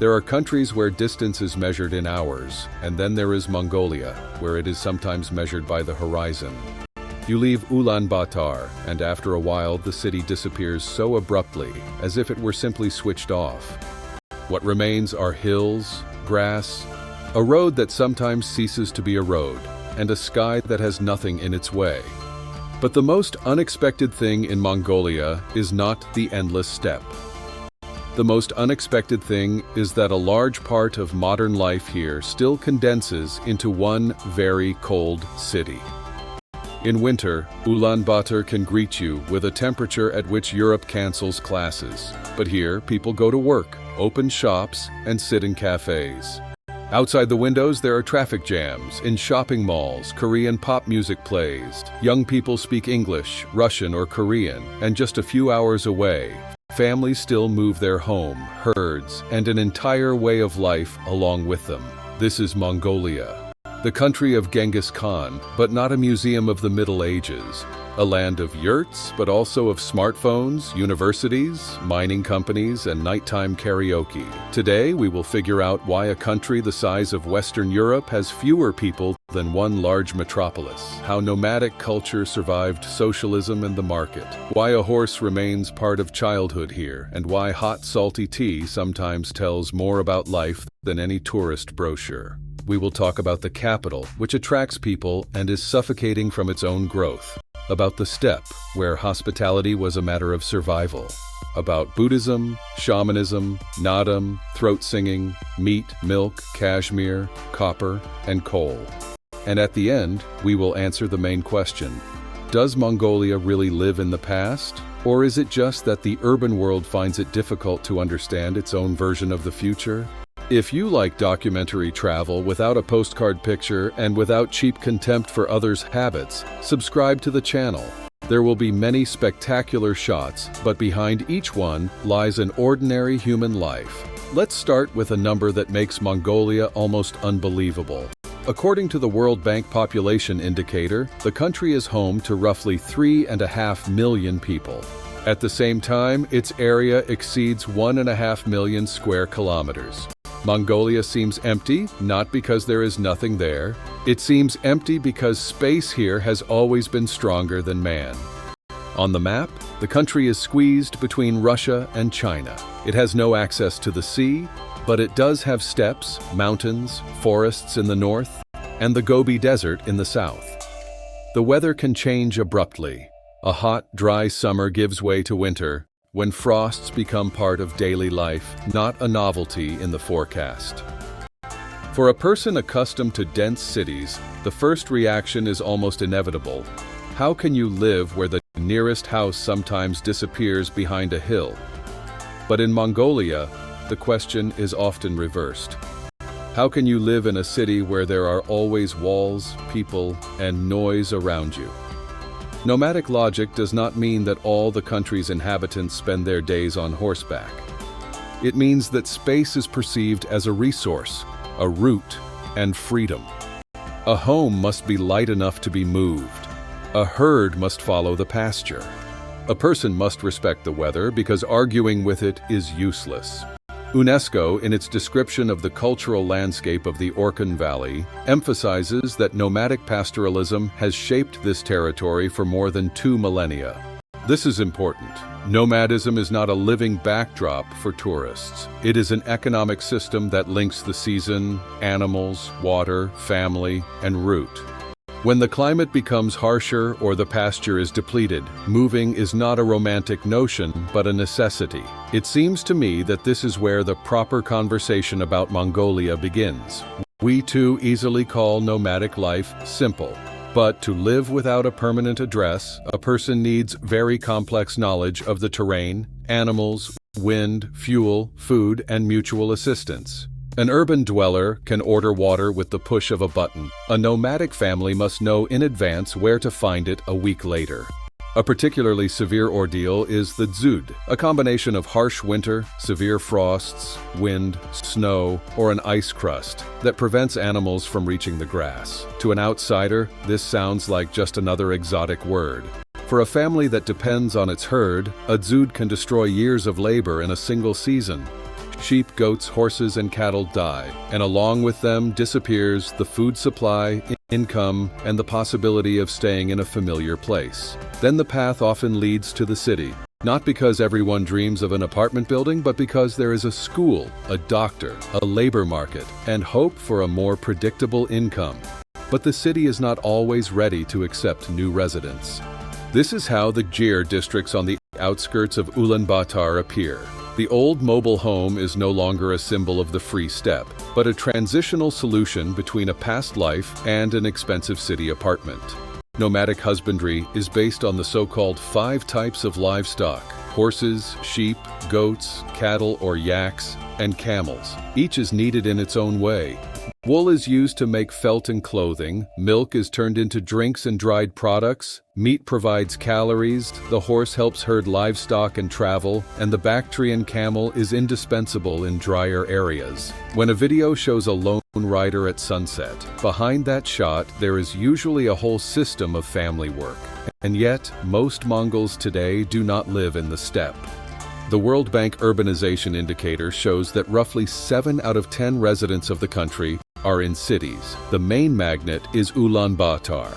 There are countries where distance is measured in hours, and then there is Mongolia, where it is sometimes measured by the horizon. You leave Ulaanbaatar, and after a while the city disappears so abruptly, as if it were simply switched off. What remains are hills, grass, a road that sometimes ceases to be a road, and a sky that has nothing in its way. But the most unexpected thing in Mongolia is not the endless steppe. The most unexpected thing is that a large part of modern life here still condenses into one very cold city. In winter, Ulaanbaatar can greet you with a temperature at which Europe cancels classes. But here, people go to work, open shops, and sit in cafes. Outside the windows, there are traffic jams. In shopping malls, Korean pop music plays. Young people speak English, Russian, or Korean. And just a few hours away, families still move their home, herds, and an entire way of life along with them. This is Mongolia. The country of Genghis Khan, but not a museum of the Middle Ages. A land of yurts, but also of smartphones, universities, mining companies, and nighttime karaoke. Today, we will figure out why a country the size of Western Europe has fewer people than one large metropolis, how nomadic culture survived socialism and the market, why a horse remains part of childhood here, and why hot, salty tea sometimes tells more about life than any tourist brochure. We will talk about the capital, which attracts people and is suffocating from its own growth. About the steppe, where hospitality was a matter of survival. About Buddhism, shamanism, Naadam, throat singing, meat, milk, cashmere, copper, and coal. And at the end, we will answer the main question. Does Mongolia really live in the past? Or is it just that the urban world finds it difficult to understand its own version of the future? If you like documentary travel without a postcard picture and without cheap contempt for others' habits, subscribe to the channel. There will be many spectacular shots, but behind each one lies an ordinary human life. Let's start with a number that makes Mongolia almost unbelievable. According to the World Bank Population Indicator, the country is home to roughly 3.5 million people. At the same time, its area exceeds 1.5 million square kilometers. Mongolia seems empty, not because there is nothing there. It seems empty because space here has always been stronger than man. On the map, the country is squeezed between Russia and China. It has no access to the sea, but it does have steppes, mountains, forests in the north, and the Gobi Desert in the south. The weather can change abruptly. A hot, dry summer gives way to winter, when frosts become part of daily life, not a novelty in the forecast. For a person accustomed to dense cities, the first reaction is almost inevitable. How can you live where the nearest house sometimes disappears behind a hill? But in Mongolia, the question is often reversed. How can you live in a city where there are always walls, people, and noise around you? Nomadic logic does not mean that all the country's inhabitants spend their days on horseback. It means that space is perceived as a resource, a route, and freedom. A home must be light enough to be moved. A herd must follow the pasture. A person must respect the weather because arguing with it is useless. UNESCO, in its description of the cultural landscape of the Orkhon Valley, emphasizes that nomadic pastoralism has shaped this territory for more than 2 millennia. This is important. Nomadism is not a living backdrop for tourists. It is an economic system that links the season, animals, water, family, and route. When the climate becomes harsher or the pasture is depleted, moving is not a romantic notion, but a necessity. It seems to me that this is where the proper conversation about Mongolia begins. We too easily call nomadic life simple. But to live without a permanent address, a person needs very complex knowledge of the terrain, animals, wind, fuel, food, and mutual assistance. An urban dweller can order water with the push of a button. A nomadic family must know in advance where to find it a week later. A particularly severe ordeal is the Dzud, a combination of harsh winter, severe frosts, wind, snow, or an ice crust that prevents animals from reaching the grass. To an outsider, this sounds like just another exotic word. For a family that depends on its herd, a Dzud can destroy years of labor in a single season. sheep, goats, horses, and cattle die, and along with them disappears the food supply, income, and the possibility of staying in a familiar place. Then the path often leads to the city. Not because everyone dreams of an apartment building, but because there is a school, a doctor, a labor market, and hope for a more predictable income. But the city is not always ready to accept new residents. This is how the Dzud districts on the outskirts of Ulaanbaatar appear. The old mobile home is no longer a symbol of the free steppe, but a transitional solution between a past life and an expensive city apartment. Nomadic husbandry is based on the so-called 5 types of livestock: horses, sheep, goats, cattle or yaks, and camels. Each is needed in its own way. Wool is used to make felt and clothing, milk is turned into drinks and dried products, meat provides calories, the horse helps herd livestock and travel, and the Bactrian camel is indispensable in drier areas. When a video shows a lone rider at sunset, behind that shot there is usually a whole system of family work. And yet, most Mongols today do not live in the steppe. The World Bank Urbanization Indicator shows that roughly 7 out of 10 residents of the country are in cities. The main magnet is Ulaanbaatar.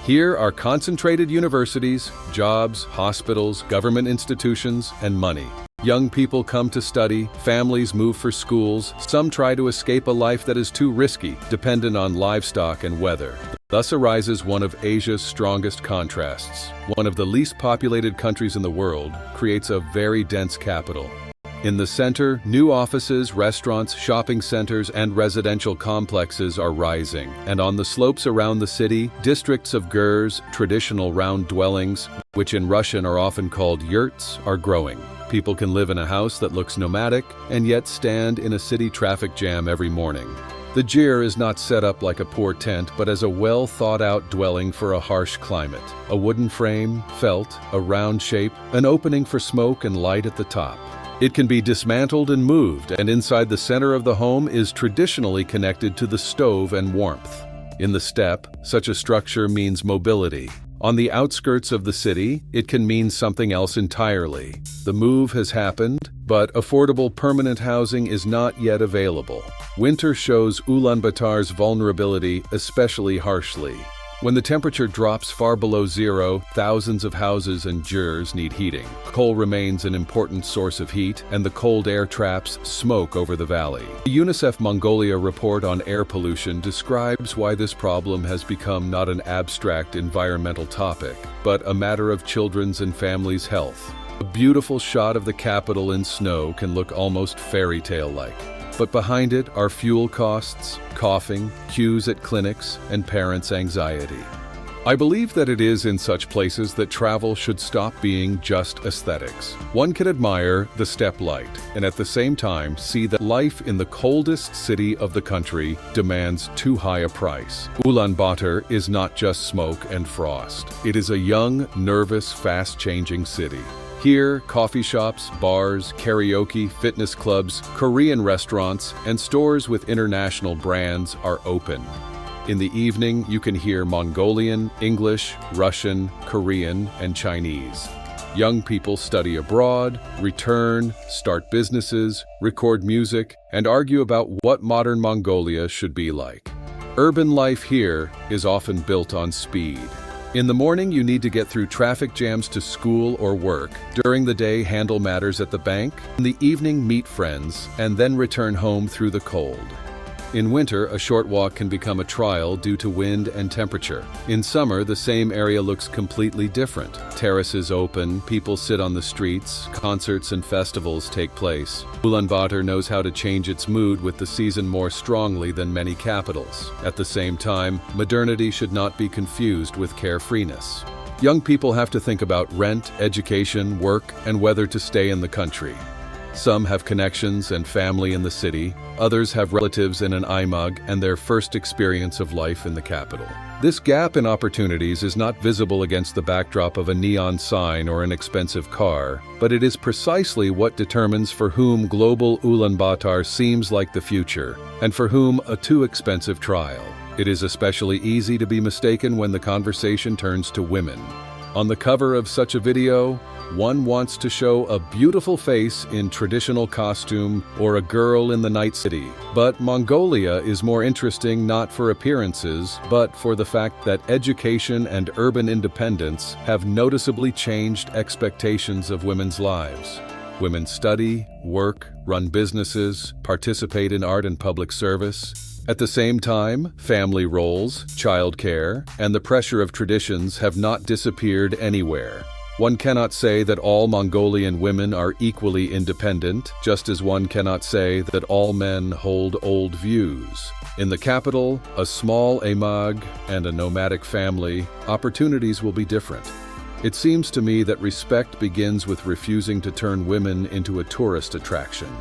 Here are concentrated universities, jobs, hospitals, government institutions, and money. Young people come to study, families move for schools, some try to escape a life that is too risky, dependent on livestock and weather. Thus arises one of Asia's strongest contrasts. One of the least populated countries in the world creates a very dense capital. In the center, new offices, restaurants, shopping centers, and residential complexes are rising. And on the slopes around the city, districts of gurs, traditional round dwellings, which in Russian are often called yurts, are growing. People can live in a house that looks nomadic and yet stand in a city traffic jam every morning. The Dzud is not set up like a poor tent, but as a well-thought-out dwelling for a harsh climate. A wooden frame, felt, a round shape, an opening for smoke and light at the top. It can be dismantled and moved, and inside the center of the home is traditionally connected to the stove and warmth. In the steppe, such a structure means mobility. On the outskirts of the city, it can mean something else entirely. The move has happened, but affordable permanent housing is not yet available. Winter shows Ulaanbaatar's vulnerability especially harshly. When the temperature drops far below zero, thousands of houses and yurts need heating. Coal remains an important source of heat, and the cold air traps smoke over the valley. The UNICEF Mongolia report on air pollution describes why this problem has become not an abstract environmental topic, but a matter of children's and families' health. A beautiful shot of the capital in snow can look almost fairy tale-like. But behind it are fuel costs, coughing, queues at clinics, and parents' anxiety. I believe that it is in such places that travel should stop being just aesthetics. One can admire the steppe light, and at the same time see that life in the coldest city of the country demands too high a price. Ulaanbaatar is not just smoke and frost. It is a young, nervous, fast-changing city. Here, coffee shops, bars, karaoke, fitness clubs, Korean restaurants, and stores with international brands are open. In the evening, you can hear Mongolian, English, Russian, Korean, and Chinese. Young people study abroad, return, start businesses, record music, and argue about what modern Mongolia should be like. Urban life here is often built on speed. In the morning, you need to get through traffic jams to school or work. During the day, handle matters at the bank. In the evening, meet friends, and then return home through the cold. In winter, a short walk can become a trial due to wind and temperature. In summer, the same area looks completely different. Terraces open, people sit on the streets, concerts and festivals take place. Ulaanbaatar knows how to change its mood with the season more strongly than many capitals. At the same time, modernity should not be confused with carefreeness. Young people have to think about rent, education, work, and whether to stay in the country. Some have connections and family in the city, others have relatives in an airag and their first experience of life in the capital. This gap in opportunities is not visible against the backdrop of a neon sign or an expensive car, but it is precisely what determines for whom global Ulaanbaatar seems like the future, and for whom a too expensive trial. It is especially easy to be mistaken when the conversation turns to women. On the cover of such a video, one wants to show a beautiful face in traditional costume or a girl in the night city. But Mongolia is more interesting not for appearances, but for the fact that education and urban independence have noticeably changed expectations of women's lives. Women study, work, run businesses, participate in art and public service. At the same time, family roles, childcare, and the pressure of traditions have not disappeared anywhere. One cannot say that all Mongolian women are equally independent, just as one cannot say that all men hold old views. In the capital, a small airag and a nomadic family, opportunities will be different. It seems to me that respect begins with refusing to turn women into a tourist attraction.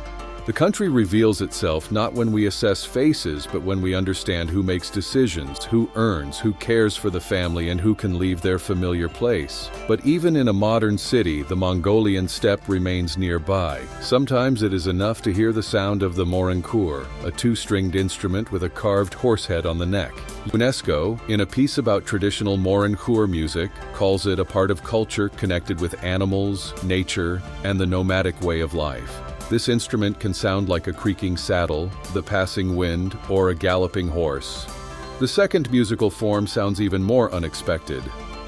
The country reveals itself not when we assess faces, but when we understand who makes decisions, who earns, who cares for the family, and who can leave their familiar place. But even in a modern city, the Mongolian steppe remains nearby. Sometimes it is enough to hear the sound of the Morin khuur, a two-stringed instrument with a carved horse head on the neck. UNESCO, in a piece about traditional Morin khuur music, calls it a part of culture connected with animals, nature, and the nomadic way of life. This instrument can sound like a creaking saddle, the passing wind, or a galloping horse. The second musical form sounds even more unexpected.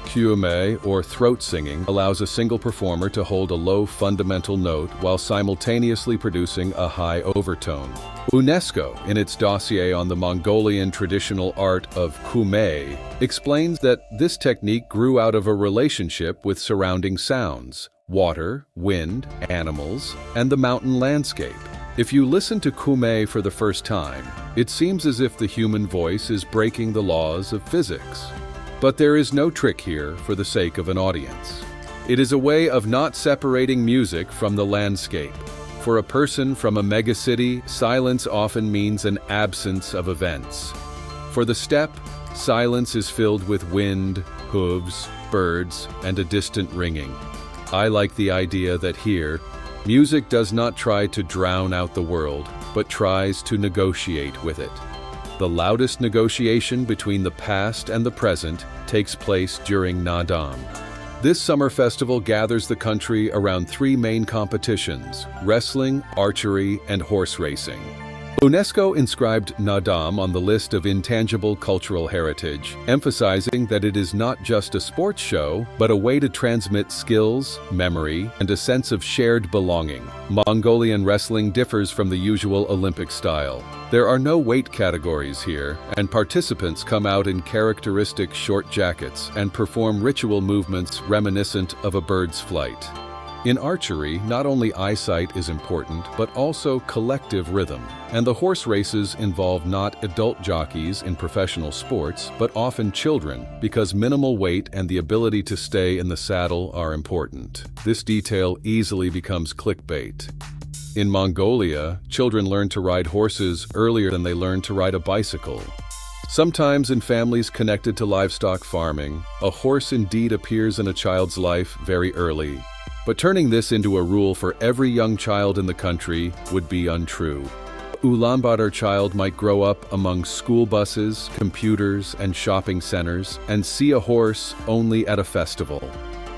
Khoomei, or throat singing, allows a single performer to hold a low fundamental note while simultaneously producing a high overtone. UNESCO, in its dossier on the Mongolian traditional art of khoomei, explains that this technique grew out of a relationship with surrounding sounds: water, wind, animals, and the mountain landscape. If you listen to khoomei for the first time, it seems as if the human voice is breaking the laws of physics. But there is no trick here for the sake of an audience. It is a way of not separating music from the landscape. For a person from a megacity, silence often means an absence of events. For the steppe, silence is filled with wind, hooves, birds, and a distant ringing. I like the idea that here, music does not try to drown out the world, but tries to negotiate with it. The loudest negotiation between the past and the present takes place during Naadam. This summer festival gathers the country around three main competitions: wrestling, archery, and horse racing. UNESCO inscribed Naadam on the list of intangible cultural heritage, emphasizing that it is not just a sports show, but a way to transmit skills, memory, and a sense of shared belonging. Mongolian wrestling differs from the usual Olympic style. There are no weight categories here, and participants come out in characteristic short jackets and perform ritual movements reminiscent of a bird's flight. In archery, not only eyesight is important, but also collective rhythm. And the horse races involve not adult jockeys in professional sports, but often children, because minimal weight and the ability to stay in the saddle are important. This detail easily becomes clickbait. In Mongolia, children learn to ride horses earlier than they learn to ride a bicycle. Sometimes in families connected to livestock farming, a horse indeed appears in a child's life very early. But turning this into a rule for every young child in the country would be untrue. Ulaanbaatar child might grow up among school buses, computers, and shopping centers, and see a horse only at a festival.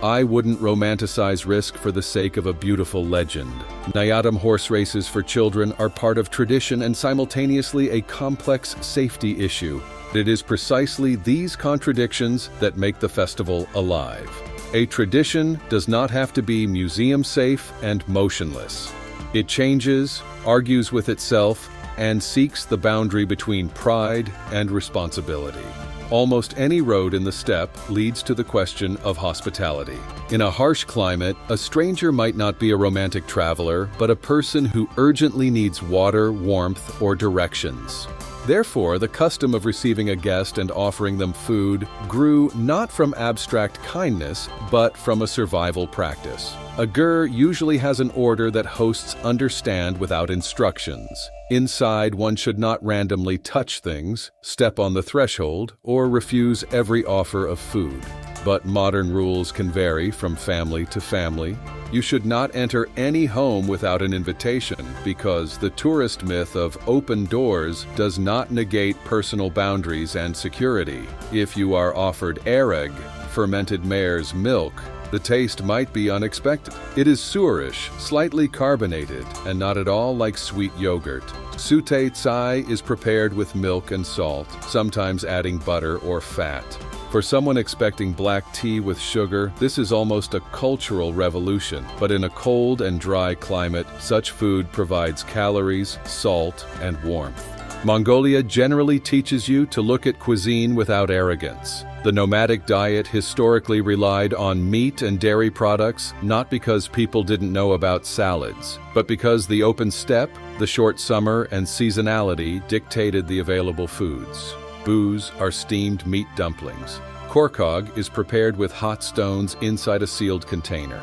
I wouldn't romanticize risk for the sake of a beautiful legend. Naadam horse races for children are part of tradition and simultaneously a complex safety issue. It is precisely these contradictions that make the festival alive. A tradition does not have to be museum-safe and motionless. It changes, argues with itself, and seeks the boundary between pride and responsibility. Almost any road in the steppe leads to the question of hospitality. In a harsh climate, a stranger might not be a romantic traveler, but a person who urgently needs water, warmth, or directions. Therefore, the custom of receiving a guest and offering them food grew not from abstract kindness, but from a survival practice. A gur usually has an order that hosts understand without instructions. Inside, one should not randomly touch things, step on the threshold, or refuse every offer of food. But modern rules can vary from family to family. You should not enter any home without an invitation, because the tourist myth of open doors does not negate personal boundaries and security. If you are offered airag, fermented mare's milk, the taste might be unexpected. It is sourish, slightly carbonated, and not at all like sweet yogurt. Sute tsai is prepared with milk and salt, sometimes adding butter or fat. For someone expecting black tea with sugar, this is almost a cultural revolution. But in a cold and dry climate, such food provides calories, salt, and warmth. Mongolia generally teaches you to look at cuisine without arrogance. The nomadic diet historically relied on meat and dairy products, not because people didn't know about salads, but because the open steppe, the short summer, and seasonality dictated the available foods. Booze are steamed meat dumplings. Korkog is prepared with hot stones inside a sealed container.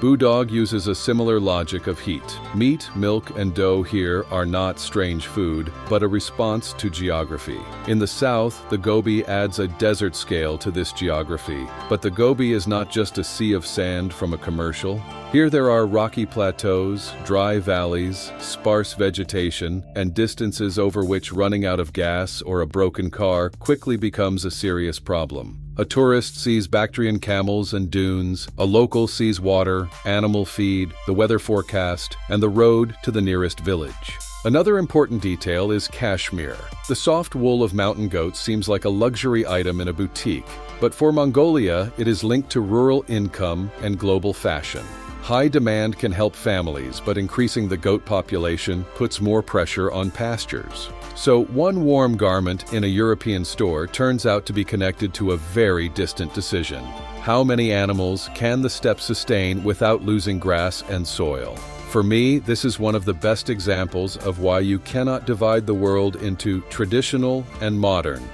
Budog uses a similar logic of heat. Meat, milk, and dough here are not strange food, but a response to geography. In the south, the Gobi adds a desert scale to this geography, but the Gobi is not just a sea of sand from a commercial. Here there are rocky plateaus, dry valleys, sparse vegetation, and distances over which running out of gas or a broken car quickly becomes a serious problem. A tourist sees Bactrian camels and dunes, a local sees water, animal feed, the weather forecast, and the road to the nearest village. Another important detail is cashmere. The soft wool of mountain goats seems like a luxury item in a boutique, but for Mongolia, it is linked to rural income and global fashion. High demand can help families, but increasing the goat population puts more pressure on pastures. So one warm garment in a European store turns out to be connected to a very distant decision. How many animals can the steppe sustain without losing grass and soil? For me, this is one of the best examples of why you cannot divide the world into traditional and modern.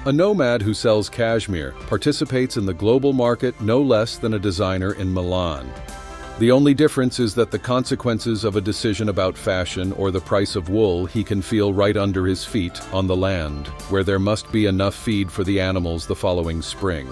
A nomad who sells cashmere participates in the global market no less than a designer in Milan. The only difference is that the consequences of a decision about fashion or the price of wool he can feel right under his feet on the land, where there must be enough feed for the animals the following spring.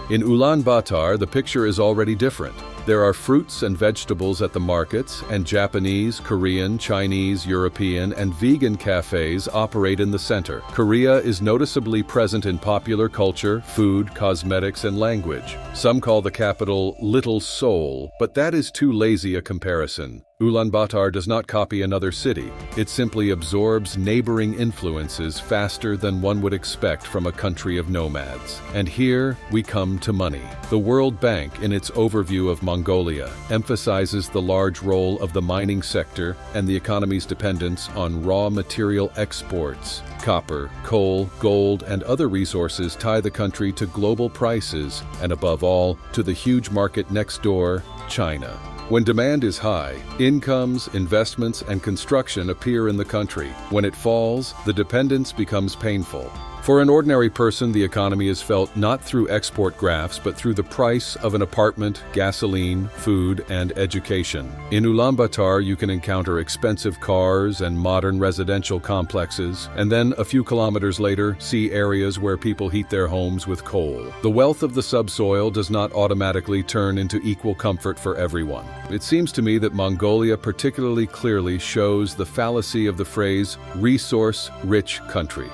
In Ulaanbaatar, the picture is already different. There are fruits and vegetables at the markets, and Japanese, Korean, Chinese, European, and vegan cafes operate in the center. Korea is noticeably present in popular culture, food, cosmetics, and language. Some call the capital Little Seoul, but that is too lazy a comparison. Ulaanbaatar does not copy another city. It simply absorbs neighboring influences faster than one would expect from a country of nomads. And here we come to money. The World Bank, in its overview of Mongolia, emphasizes the large role of the mining sector and the economy's dependence on raw material exports. Copper, coal, gold, and other resources tie the country to global prices and, above all, to the huge market next door, China. When demand is high, incomes, investments, and construction appear in the country. When it falls, the dependence becomes painful. For an ordinary person, the economy is felt not through export graphs, but through the price of an apartment, gasoline, food, and education. In Ulaanbaatar, you can encounter expensive cars and modern residential complexes, and then a few kilometers later, see areas where people heat their homes with coal. The wealth of the subsoil does not automatically turn into equal comfort for everyone. It seems to me that Mongolia particularly clearly shows the fallacy of the phrase resource-rich country.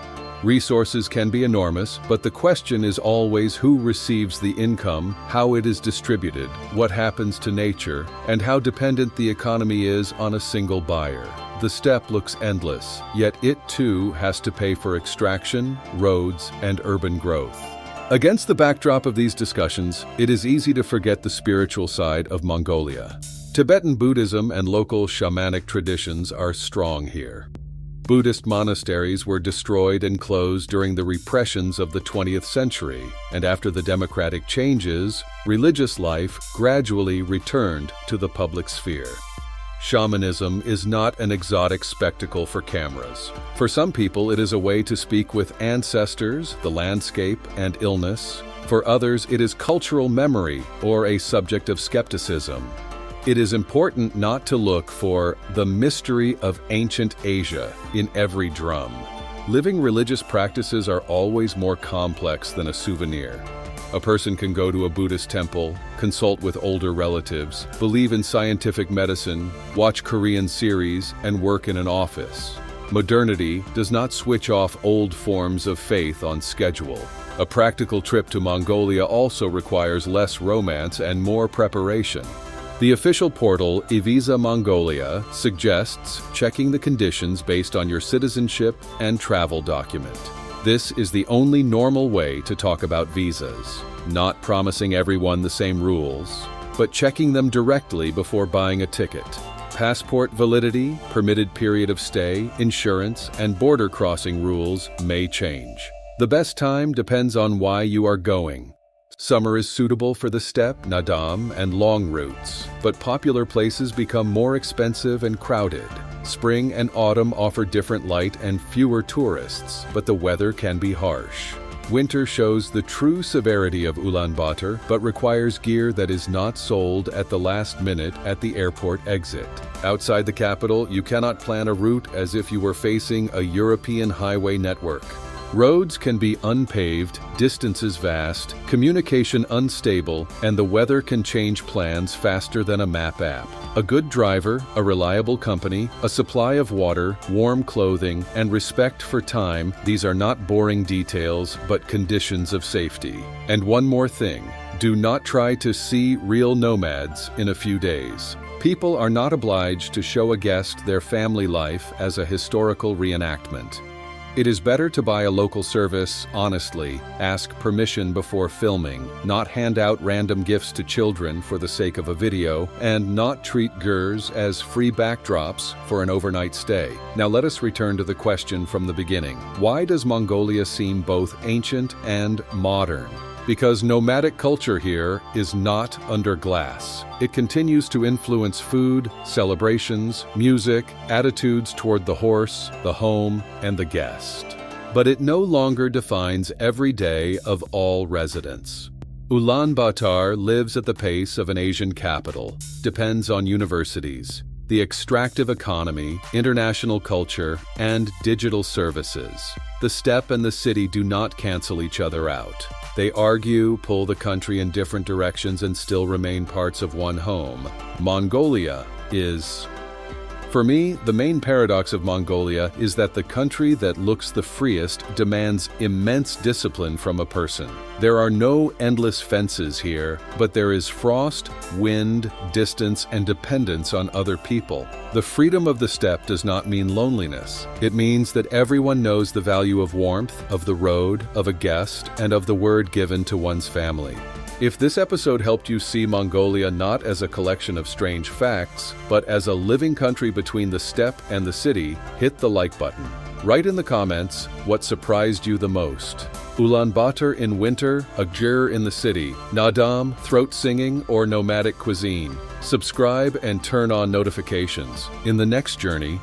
Resources can be enormous, but the question is always who receives the income, how it is distributed, what happens to nature, and how dependent the economy is on a single buyer. The steppe looks endless, yet it too has to pay for extraction, roads, and urban growth. Against the backdrop of these discussions, it is easy to forget the spiritual side of Mongolia. Tibetan Buddhism and local shamanic traditions are strong here. Buddhist monasteries were destroyed and closed during the repressions of the 20th century, and after the democratic changes, religious life gradually returned to the public sphere. Shamanism is not an exotic spectacle for cameras. For some people, it is a way to speak with ancestors, the landscape, and illness. For others, it is cultural memory or a subject of skepticism. It is important not to look for the mystery of ancient Asia in every drum. Living religious practices are always more complex than a souvenir. A person can go to a Buddhist temple, consult with older relatives, believe in scientific medicine, watch Korean series, and work in an office. Modernity does not switch off old forms of faith on schedule. A practical trip to Mongolia also requires less romance and more preparation. The official portal eVisa Mongolia suggests checking the conditions based on your citizenship and travel document. This is the only normal way to talk about visas, not promising everyone the same rules, but checking them directly before buying a ticket. Passport validity, permitted period of stay, insurance, and border crossing rules may change. The best time depends on why you are going. Summer is suitable for the steppe, Naadam, and long routes, but popular places become more expensive and crowded. Spring and autumn offer different light and fewer tourists, but the weather can be harsh. Winter shows the true severity of Ulaanbaatar, but requires gear that is not sold at the last minute at the airport exit. Outside the capital, you cannot plan a route as if you were facing a European highway network. Roads can be unpaved, distances vast, communication unstable, and the weather can change plans faster than a map app. A good driver, a reliable company, a supply of water, warm clothing, and respect for time, these are not boring details, but conditions of safety. And one more thing, do not try to see real nomads in a few days. People are not obliged to show a guest their family life as a historical reenactment. It is better to buy a local service honestly, ask permission before filming, not hand out random gifts to children for the sake of a video, and not treat gurs as free backdrops for an overnight stay. Now let us return to the question from the beginning. Why does Mongolia seem both ancient and modern? Because nomadic culture here is not under glass. It continues to influence food, celebrations, music, attitudes toward the horse, the home, and the guest. But it no longer defines every day of all residents. Ulaanbaatar lives at the pace of an Asian capital, depends on universities, the extractive economy, international culture, and digital services. The steppe and the city do not cancel each other out. They argue, pull the country in different directions, and still remain parts of one home. Mongolia is... For me, the main paradox of Mongolia is that the country that looks the freest demands immense discipline from a person. There are no endless fences here, but there is frost, wind, distance, and dependence on other people. The freedom of the steppe does not mean loneliness. It means that everyone knows the value of warmth, of the road, of a guest, and of the word given to one's family. If this episode helped you see Mongolia not as a collection of strange facts, but as a living country between the steppe and the city, hit the like button. Write in the comments what surprised you the most. Ulaanbaatar in winter, a gyr in the city, Naadam, throat singing, or nomadic cuisine. Subscribe and turn on notifications. In the next journey,